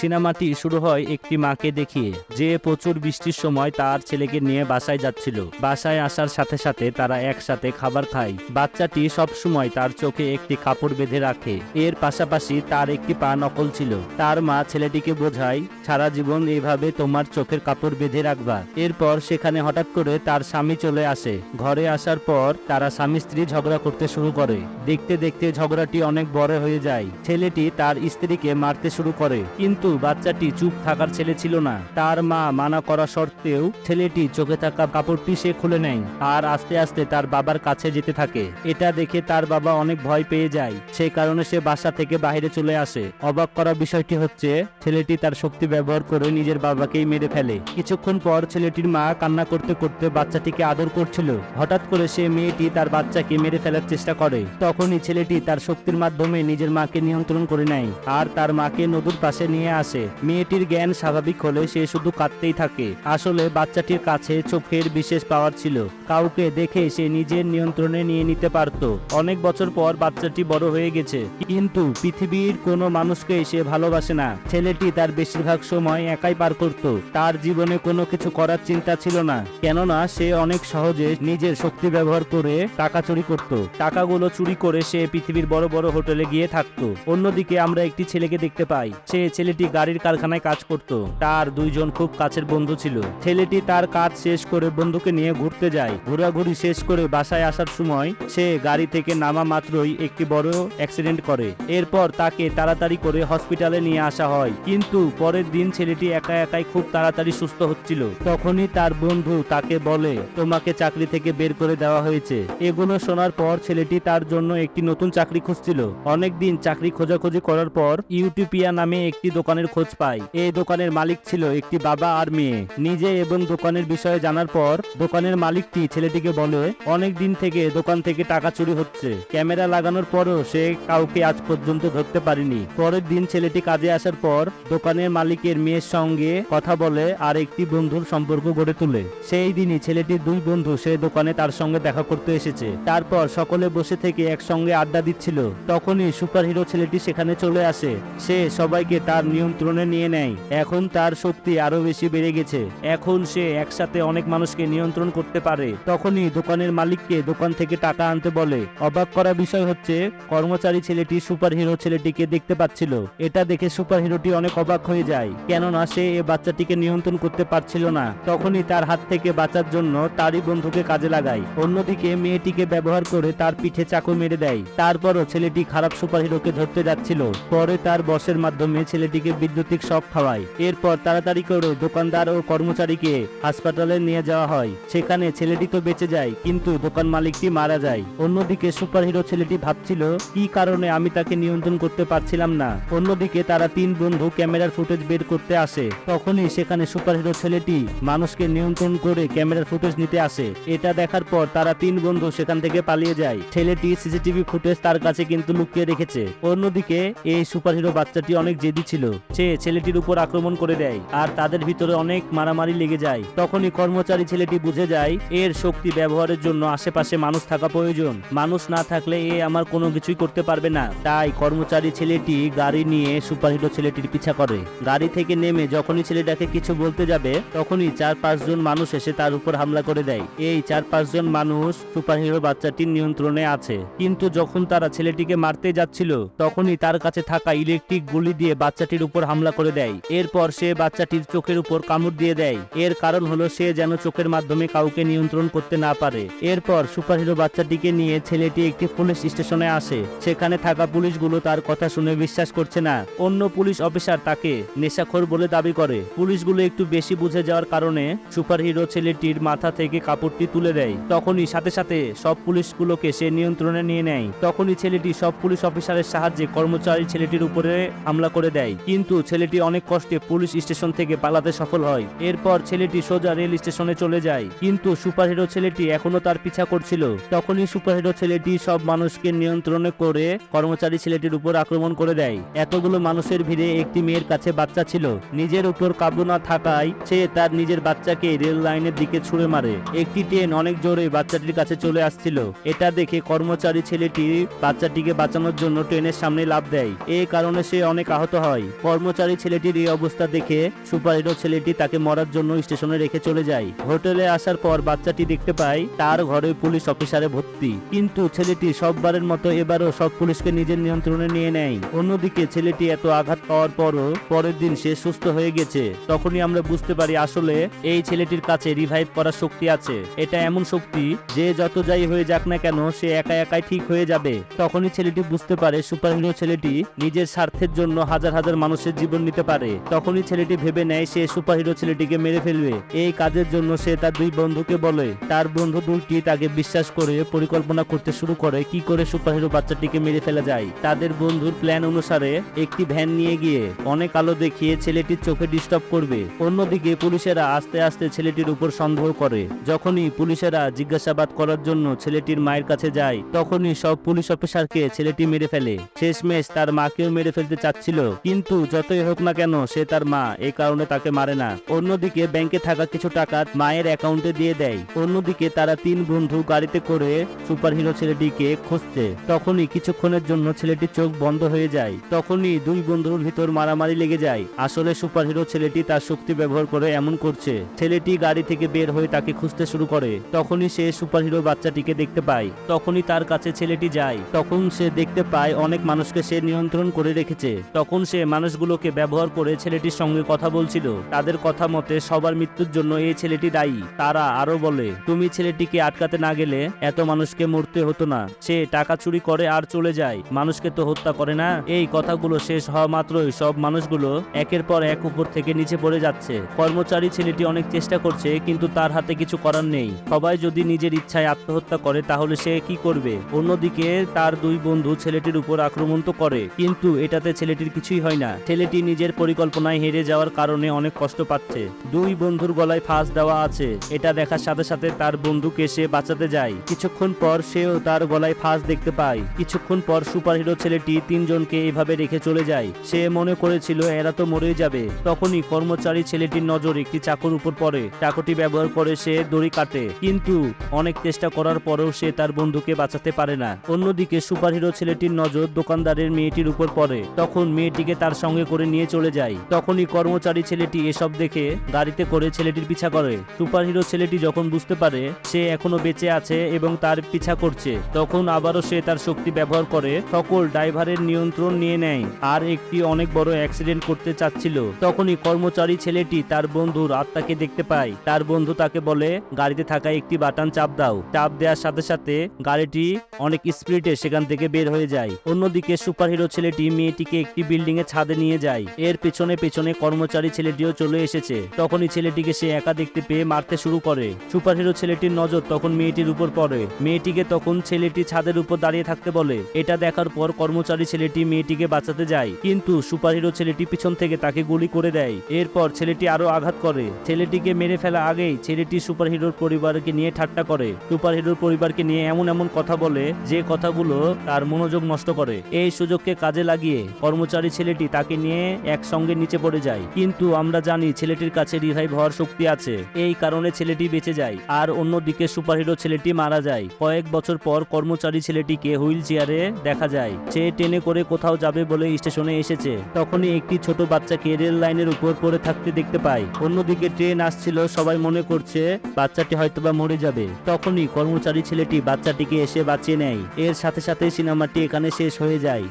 সিনেমাটি শুরু হয় একটি মাকে দেখিয়ে, যে প্রচুর বৃষ্টির সময় তার ছেলেকে নিয়ে বাসায় যাচ্ছিল। বাসায় আসার সাথে সাথে তারা একসাথে খাবার খায়। বাচ্চাটি সব সময় তার চোখে একটি কাপড় বেঁধে রাখে। এর পাশাপাশি তার একটি পা নকল ছিল। তার মা ছেলেটিকে বোঝায়, সারা জীবন এইভাবে তোমার চোখের কাপড় বেঁধে রাখবা। এরপর সেখানে হঠাৎ করে তার স্বামী চলে আসে। ঘরে আসার পর তারা স্বামী স্ত্রী ঝগড়া করতে শুরু করে। দেখতে দেখতে ঝগড়াটি অনেক বড় হয়ে যায়। ছেলেটি তার স্ত্রীকে মারতে শুরু করে, কিন্তু বাচ্চাটি চুপ থাকার ছেলে ছিল না। তার মা মানা করা সত্ত্বেও ছেলেটি চোখে থাকা কাপড়টি সে খুলে নেয় আর আস্তে আস্তে তার বাবার কাছে যেতে থাকে। এটা দেখে তার বাবা অনেক ভয় পেয়ে যায়। সেই কারণে সে বাসা থেকে বাইরে চলে আসে। অবাক করা বিষয়টি হচ্ছে, ছেলেটি তার শক্তি ব্যবহার করে নিজের বাবাকেই মেরে ফেলে। কিছুক্ষণ পর ছেলেটির মা কান্না করতে করতে বাচ্চাটিকে আদর করছিল। হঠাৎ করে সে মেয়েটি তার বাচ্চাকে মেরে ফেলার চেষ্টা করে। তখনই ছেলেটি তার শক্তির মাধ্যমে নিজের মাকে নিয়ন্ত্রণ করে নেয় আর তার মাকে নদীর পাশে নিয়ে আসে। মেয়েটির জ্ঞান স্বাভাবিক হলে সে শুধু কাঁদতেই থাকে। আসলে বাচ্চাটির কাছে চোখের বিশেষ পাওয়ার ছিল। কাউকে দেখে সে নিজের নিয়ন্ত্রণে নিয়ে নিতে পারত। অনেক বছর পর বাচ্চাটি বড় হয়ে গেছে, কিন্তু পৃথিবীর কোনো মানুষকে সে ভালোবাসে না। ছেলেটি তার বেশিরভাগ সময় একাই পার করত। তার জীবনে কোনো কিছু করার চিন্তা ছিল না, কেননা সে অনেক সহজে নিজের শক্তি ব্যবহার করে টাকা চুরি করত। টাকাগুলো চুরি করে সে পৃথিবীর বড় বড় হোটেলে গিয়ে থাকতো। অন্যদিকে আমরা একটি ছেলেকে দেখতে পাই। সে ছেলেটি গাড়ির কারখানায় কাজ করত। তার দুইজন খুব কাছের বন্ধু ছিল। ছেলেটি তার কাজ শেষ করে বন্ধুকে নিয়ে ঘুরতে যায়। ঘোরাঘুরি শেষ করে বাসায় আসার সময় সে গাড়ি থেকে নামা মাত্রই একটি বড় অ্যাক্সিডেন্ট করে। এরপর তাকে তাড়াতাড়ি করে হসপিটালে নিয়ে আসা হয়, কিন্তু পরের দিন ছেলেটি একা একাই খুব তাড়াতাড়ি সুস্থ হচ্ছিল। তখনই তার বন্ধু তাকে বলে, তোমাকে চাকরি থেকে বের করে দেওয়া হয়েছে। এগুলো শোনার পর ছেলেটি তার জন্য একটি নতুন চাকরি খুঁজছিল। অনেকদিন চাকরি খোঁজাখুঁজি করার পর ইউটোপিয়া নামে একটি দোকানের খোঁজ পায়। এই দোকানের মালিক ছিল একটি বাবা আর মেয়ে। নিজে এবং দোকানের বিষয়ে জানার পর দোকানের মালিকটি ছেলেটিকে বলে, অনেক দিন থেকে দোকান থেকে টাকা চুরি হচ্ছে। ক্যামেরা লাগানোর পরও সে কাউকে আজ পর্যন্ত ধরতে পারেনি। পরের দিন ছেলেটি কাজে আসার পর দোকানের মালিকের মেয়ের সঙ্গে কথা বলে আর একটি বন্ধুর সম্পর্ক গড়ে তোলে। সেই দিনই ছেলেটির দুই বন্ধু সে দোকানে তার সঙ্গে দেখা করতে এসেছে। তারপর সকলে বসে থেকে একসঙ্গে আড্ডা দিচ্ছিল। তখনই সুপারহিরো ছেলেটি সেখানে চলে আসে। সে সবাইকে তার নিয়ন্ত্রণে নিয়ে নেয়। এখন তার শক্তি আরো বেশি বেড়ে গেছে। এখন সে একসাথে অনেক মানুষকে নিয়ন্ত্রণ করতে পারে। তখনই দোকানের মালিককে দোকান থেকে টাকা আনতে বলে। অবাক করা বিষয় হচ্ছে, কর্মচারী ছেলেটি সুপারহিরো ছেলেটিকে দেখতে পাচ্ছিল। এটা দেখে সুপারহিরোটি অনেক অবাক হয়ে যায়, কেননা সে এ বাচ্চাটিকে নিয়ন্ত্রণ করতে পারছিল না। তখনই তার হাত থেকে বাঁচার জন্য তারই বন্ধুকে কাজে লাগায়। অন্যদিকে মেয়েটিকে ব্যবহার করে তার পিঠে চাকু মেরে দেয়। তারপরও ছেলেটি খারাপ সুপারহিরোকে ধরতে যাচ্ছিল। পরে তার বসের মাধ্যমে ছেলেটিকে বৈদ্যুতিক শক খাওয়ায়। এরপর তাড়াতাড়ি করে দোকানদার ও কর্মচারীকে হাসপাতালে নিয়ে যাওয়া হয়। সেখানে ছেলেটি তো বেঁচে যায়, কিন্তু দোকান মালিকটি মারা যায়। অন্যদিকে সুপারহিরো ছেলেটি ভাবছিল, কি কারণে আমি তাকে নিয়ন্ত্রণ করতে পারছিলাম না। অন্যদিকে তারা তিন বন্ধু ক্যামেরার ফুটেজ বের করতে আসে। তখনই সেখানে সুপারহিরো ছেলেটি মানুষকে নিয়ন্ত্রণ করে ক্যামেরার ফুটেজ নিতে আসে। এটা দেখার পর তারা তিন বন্ধু সেখান থেকে পালিয়ে যায়। ছেলেটি সিসিটিভি ফুটেজ তার কাছে কিন্তু লুকিয়ে রেখেছে। অন্যদিকে এই সুপারহিরো বাচ্চাটি অনেক জেদি ছিল। সে ছেলেটির উপর আক্রমণ করে দেয় আর তাদের ভিতরে অনেক মারামারি লেগে যায়। তখনই কর্মচারী ছেলেটি বুঝে যায় এর শক্তি ব্যবহারের জন্য আশেপাশে মানুষ থাকা প্রয়োজন। মানুষ না থাকলে এ আমার কোনো কিছুই করতে পারবে না। তাই কর্মচারী ছেলেটি গাড়ি নিয়ে সুপারহিরো ছেলেটির পিছা করে। গাড়ি থেকে নেমে যখনই ছেলেটাকে কিছু বলতে যাবে, তখনই 4-5 জন মানুষ এসে তার উপর হামলা করে দেয়। এই 4-5 জন মানুষ সুপারহিরো বাচ্চাটির নিয়ন্ত্রণে আছে। কিন্তু যখন তারা ছেলেটিকে মারতে যাচ্ছিল, তখনই তার কাছে থাকা ইলেকট্রিক গুলি দিয়ে বাচ্চাটির উপর হামলা করে দেয়। এরপর সে বাচ্চাটির চোখের উপর কামড় দিয়ে দেয়। এর কারণ হলো সে যেন চোখের মাধ্যমে কাউকে নিয়ন্ত্রণ করতে না পারে। এরপর সুপারহিরো বাচ্চাটিকে নিয়ে ছেলেটি একটি পুলিশ স্টেশনে আসে। সেখানে থাকা পুলিশগুলো তার কথা শুনে বিশ্বাস করছে না। অন্য পুলিশ অফিসার তাকে নেশাখোর বলে দাবি করে। পুলিশগুলো একটু বেশি বুঝে যাওয়ার কারণে সুপারহিরো ছেলেটির মাথা থেকে কাপড়টি তুলে দেয়। তখনই সাথে সাথে সব পুলিশগুলোকে সে নিয়ন্ত্রণে নিয়ে নেয়। তখনই ছেলেটি সব পুলিশ অফিসারের সাহায্যে কর্মচারী ছেলেটির উপরে হামলা করে দেয়। কিন্তু ছেলেটি অনেক কষ্টে পুলিশ স্টেশন থেকে পালাতে সফল হয়। এরপর ছেলেটি সোজা রেল স্টেশনে চলে যায়, কিন্তু সুপারহিরো ছেলেটি এখনো তার পিছা করছিল। তখনই সুপারহিরো ছেলেটি সব মানুষকে নিয়ন্ত্রণে করে কর্মচারী ছেলেটির উপর আক্রমণ করে দেয়। এতগুলো মানুষের ভিড়ে একটি মেয়ের কাছে বাচ্চা ছিল। নিজের উপর কাবু না থাকায় সে তার নিজের বাচ্চাকে রেল লাইনের দিকে ছুঁড়ে মারে। একটি ট্রেন অনেক জোরে বাচ্চাটির কাছে চলে আসছিল। এটা দেখে কর্মচারী ছেলেটি বাচ্চাটিকে বাঁচানোর জন্য ট্রেনের সামনে লাফ দেয়। এই কারণে সে অনেক আহত হয়। কর্মচারী ছেলেটির এই অবস্থা দেখে সুপারহিরো ছেলেটি তাকে মরার জন্য স্টেশনে রেখে চলে যায়। হোটেলে আসার পর বাচ্চাটি দেখতে পায় তার ঘরে পুলিশ অফিসারে ভর্তি, কিন্তু ছেলেটি সববারের মতো এবারও সব পুলিশকে নিজের নিয়ন্ত্রণে নিয়ে নেয়। অন্যদিকে ছেলেটি এত আঘাত পাওয়ার পরও পরের দিন সে সুস্থ হয়ে গেছে। তখনই আমরা বুঝতে পারি আসলে এই ছেলেটির কাছে রিভাইভ করার শক্তি আছে। এটা এমন শক্তি যে যত যাই হয়ে যাক না কেন সে একা একাই ঠিক হয়ে যাবে। তখনই ছেলেটি বুঝতে পারে সুপারহিরো ছেলেটি নিজের স্বার্থের জন্য হাজার হাজার মানুষের জীবন নিতে পারে। তখনই ছেলেটি ভেবে নেয় সে সুপারহিরো ছেলেটিকে মেরে ফেলবে। এই কাজের জন্য সে তার দুই বন্ধুকে বলে। তার বন্ধু দুটি তাকে বিশ্বাস করে পরিকল্পনা করতে শুরু করে কি করে সুপারহিরো বাচ্চাটিকে মেরে ফেলা যায়। তাদের বন্ধুর প্ল্যান অনুসারে একটি ভ্যান নিয়ে গিয়ে অনেক আলো দেখিয়ে ছেলেটির চোখে ডিস্টার্ব করবে। অন্যদিকে পুলিশেরা আস্তে আস্তে ছেলেটির উপর সন্দেহ করে। যখনই পুলিশেরা জিজ্ঞাসাবাদ করার জন্য ছেলেটির মায়ের কাছে যায় তখনই সব পুলিশ অফিসারকে ছেলেটি মেরে ফেলে। শেষমেশ তার মাকেও মেরে ফেলতে চাচ্ছিল, কিন্তু যতই হোক না কেন সে তার মা, এই কারণে তাকে মারে না। অন্যদিকে ব্যাংকে থাকা কিছু টাকা মায়ের অ্যাকাউন্টে দিয়ে দেয়। অন্যদিকে তারা তিন বন্ধু গাড়িতে করে সুপারহিরো ছেলেটিকে খুঁজছে। তখনই কিছুক্ষণের জন্য ছেলেটির চোখ বন্ধ হয়ে যায়। তখনই দুই বন্ধুর ভিতর মারামারি লেগে যায়। আসলে সুপারহিরো ছেলেটি তার শক্তি ব্যবহার করে এমন করছে। ছেলেটি গাড়ি থেকে বের হয়ে তাকে খুঁজতে শুরু করে। তখনই সে সুপারহিরো বাচ্চাটিকে দেখতে পায়। তখনই তার কাছে ছেলেটি যায়। তখন সে দেখতে পায় অনেক মানুষকে সে নিয়ন্ত্রণ করে রেখেছে। তখন সে মানুষগুলোকে ব্যবহার করে ছেলেটির সঙ্গে কথা বলছিল। তাদের কথা মতে সবার মৃত্যুর জন্য এই ছেলেটি দায়ী। তারা আরো বলে তুমি ছেলেটিকে আটকাতে না গেলে এত মানুষকে মরতে হতো না। সে টাকা চুরি করে আর চলে যায়, মানুষকে তো হত্যা করে না। এই কথাগুলো শেষ হওয়া মাত্রই সব মানুষগুলো একের পর এক উপর থেকে নিচে পড়ে যাচ্ছে। কর্মচারী ছেলেটি অনেক চেষ্টা করছে, কিন্তু তার হাতে কিছু করার নেই। সবাই যদি নিজের ইচ্ছায় আত্মহত্যা করে তাহলে সে কি করবে? অন্যদিকে তার দুই বন্ধু ছেলেটির উপর আক্রমণ তো করে, কিন্তু এটাতে ছেলেটির কিছুই হয় না। ছেলেটি নিজের পরিকল্পনায় হেরে যাওয়ার কারণে অনেক কষ্ট পাচ্ছে। দুই বন্ধুর গলায় ফাঁস দেওয়া আছে, এটা দেখার সাথে সাথে তার বন্ধুকে সে বাঁচাতে যায়। কিছুক্ষণ পর সেও তার গলায় ফাঁস দেখতে পায়। কিছুক্ষণ পর সুপারহিরো ছেলেটি তিনজনকে এভাবে রেখে চলে যায়। সে মনে করেছিল এরা তো মরেই যাবে। তখনই কর্মচারী ছেলেটির নজর একটি চাকুর উপর পড়ে। চাকুটি ব্যবহার করে সে দড়ি কাটে, কিন্তু অনেক চেষ্টা করার পরেও সে তার বন্ধুকে বাঁচাতে পারে না। অন্যদিকে সুপারহিরো ছেলেটির নজর দোকানদারের মেয়েটির উপর পড়ে। তখন মেয়েটিকে তার সঙ্গে করে নিয়ে চলে যায়। তখনই কর্মচারী ছেলেটি এসব দেখে গাড়িতে করে ছেলেটির পিছা করে। সুপারহিরো ছেলেটি যখন বুঝতে পারে সে এখনো বেঁচে আছে এবং তার পিছা করছে, তখন আবারও সে তার শক্তি ব্যবহার করে সকল ড্রাইভারের নিয়ন্ত্রণ নিয়ে নেয় আর একটি অনেক বড় অ্যাক্সিডেন্ট করতে চাচ্ছিল। তখনই কর্মচারী ছেলেটি তার বন্ধুর আত্মাকে দেখতে পায়। তার বন্ধু তাকে বলে গাড়িতে থাকা একটি বাটন চাপ দাও। চাপ দেওয়ার সাথে সাথে গাড়িটি অনেক স্পিডে সেখান থেকে বের হয়ে যায়। অন্যদিকে সুপারহিরো ছেলেটি মেয়েটিকে একটি বিল্ডিং এর ছাদে নিয়ে যায়। এর পেছনে পেছনে কর্মচারী ছেলেটিও চলে এসেছে। তখনই ছেলেটিকে সে একা দেখতে পেয়ে মারতে শুরু করে। সুপারহিরো ছেলেটির নজর তখন মেয়েটির উপর পড়ে। মেয়েটিকে তখন ছেলেটি ছাদের উপর দাঁড়িয়ে থাকতে বলে। এটা দেখার পর কর্মচারী ছেলেটি মেয়েটিকে বাঁচাতে যায়, কিন্তু সুপারহিরো ছেলেটি পিছন থেকে তাকে গুলি করে দেয়। এরপর ছেলেটি আরো আঘাত করে। ছেলেটিকে মেরে ফেলা আগেই ছেলেটি সুপারহিরোর পরিবারকে নিয়ে ঠাট্টা করে। সুপারহিরোর পরিবারকে নিয়ে এমন এমন কথা বলে যে কথাগুলো তার মনোযোগ নষ্ট করে। এই সুযোগকে কাজে লাগিয়ে কর্মচারী ছেলেটি তাকে নিয়ে একসঙ্গে নিচে পড়ে যায়। কিন্তু আমরা জানি ছেলেটির কাছে রিভাইভ হওয়ার শক্তি আছে, এই কারণে ছেলেটি বেঁচে যায়। আর অন্যদিকে সুপারহিরো ছেলেটি মারা যায়। কয়েক বছর পর কর্মচারী ছেলেটিকে হুইল চেয়ারে দেখা যায়। সে ট্রেনে করে কোথাও যাবে বলে স্টেশনে এসেছে। তখনই একটি ছোট বাচ্চাকে রেল লাইনের উপর পড়ে থাকতে দেখতে পায়। অন্যদিকে ট্রেন আসছিল, সবাই মনে করছে বাচ্চাটি হয়তোবা মরে যাবে। তখনই কর্মচারী ছেলেটি বাচ্চাটিকে এসে বাঁচিয়ে নেয়। এর সাথে সাথে সিনেমাটি এখানে শেষ হয়ে যায়।